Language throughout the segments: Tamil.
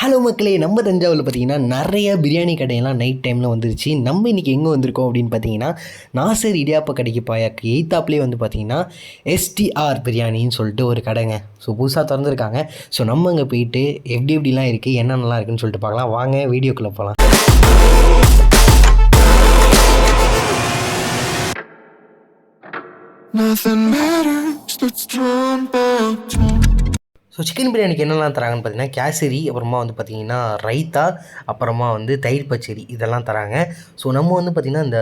ஹலோ மக்களே, நம்ம தஞ்சாவூரில் பார்த்தீங்கன்னா நிறைய பிரியாணி கடையெல்லாம் நைட் டைமில் வந்துருச்சு. நம்ம இன்றைக்கி எங்கே வந்திருக்கோம் அப்படின்னு பார்த்தீங்கன்னா, நாசர் இடியாப்ப கடைக்கு பாயாக்கு எய்த்தாப்லேயே வந்து பார்த்தீங்கன்னா எஸ்டிஆர் பிரியாணின்னு சொல்லிட்டு ஒரு கடைங்க. ஸோ புதுசாக திறந்துருக்காங்க. ஸோ நம்ம அங்கே போயிட்டு எப்படி எப்படிலாம் இருக்குது, என்னென்னலாம் இருக்குதுன்னு சொல்லிட்டு பார்க்கலாம். வாங்க வீடியோக்குள்ளே போகலாம். Nothing matters, let's turn back to. So chicken பிரியாணிக்கு என்னெல்லாம் தராங்கன்னு பார்த்தீங்கன்னா, கேசரி, அப்புறமா வந்து பார்த்திங்கன்னா ரைத்தா, அப்புறமா வந்து தயிர் பச்சடி இதெல்லாம் தராங்க. ஸோ நம்ம வந்து பார்த்திங்கன்னா இந்த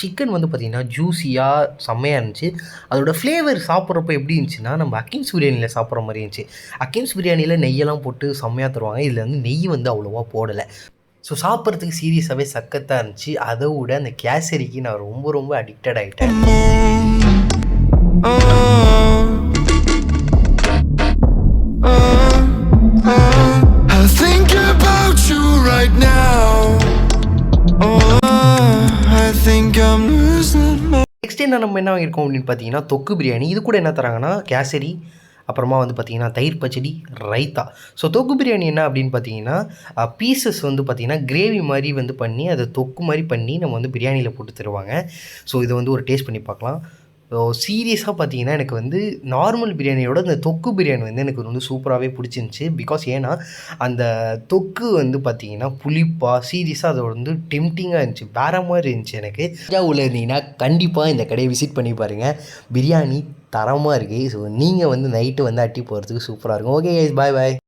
சிக்கன் வந்து பார்த்திங்கன்னா ஜூஸியாக செம்மையாக இருந்துச்சு. அதோடய ஃப்ளேவர் சாப்பிட்றப்ப எப்படி இருந்துச்சுன்னா, நம்ம அக்கீம்ஸ் பிரியாணியில் சாப்பிட்ற மாதிரி இருந்துச்சு. அக்கீம்ஸ் பிரியாணியில் நெய்யெல்லாம் போட்டு செம்மையாக தருவாங்க. இதில் வந்து நெய் வந்து அவ்வளோவா போடலை. ஸோ சாப்பிட்றதுக்கு சீரியஸாகவே சக்கத்தாக இருந்துச்சு. அதை விட அந்த கேசரிக்கு நான் ரொம்ப ரொம்ப அடிக்டட் ஆகிட்டேன். நெக்ஸ்ட் என்ன நம்ம என்ன வாங்கியிருக்கோம் அப்படின்னு பார்த்தீங்கன்னா தொக்கு பிரியாணி. இது கூட என்ன தராங்கன்னா கேசரி, அப்புறமா வந்து பார்த்திங்கன்னா தயிர் பச்சடி, ரைத்தா. ஸோ தொக்கு பிரியாணி என்ன அப்படின்னு பார்த்தீங்கன்னா பீசஸ் வந்து பார்த்திங்கன்னா கிரேவி மாதிரி வந்து பண்ணி அதை தொக்கு மாதிரி பண்ணி நம்ம வந்து பிரியாணியில் போட்டு தருவாங்க. ஸோ இதை வந்து ஒரு டேஸ்ட் பண்ணி பார்க்கலாம். ஸோ சீரியஸாக பார்த்தீங்கன்னா எனக்கு வந்து நார்மல் பிரியாணியோட இந்த தொக்கு பிரியாணி வந்து எனக்கு வந்து சூப்பராகவே பிடிச்சிருந்துச்சி. பிகாஸ் ஏன்னா அந்த தொக்கு வந்து பார்த்திங்கன்னா புளிப்பாக சீரியஸாக அதோட வந்து டெம்டிங்காக இருந்துச்சு, வேறு மாதிரி இருந்துச்சு. எனக்கு தஞ்சாவூரில் இருந்தீங்கன்னா கண்டிப்பாக இந்த கடையை விசிட் பண்ணி பாருங்கள். பிரியாணி தரமாக இருக்குது. ஸோ நீங்கள் வந்து நைட்டு வந்து அட்டி போகிறதுக்கு சூப்பராக இருக்கும். ஓகே கைஸ், பாய் பாய்.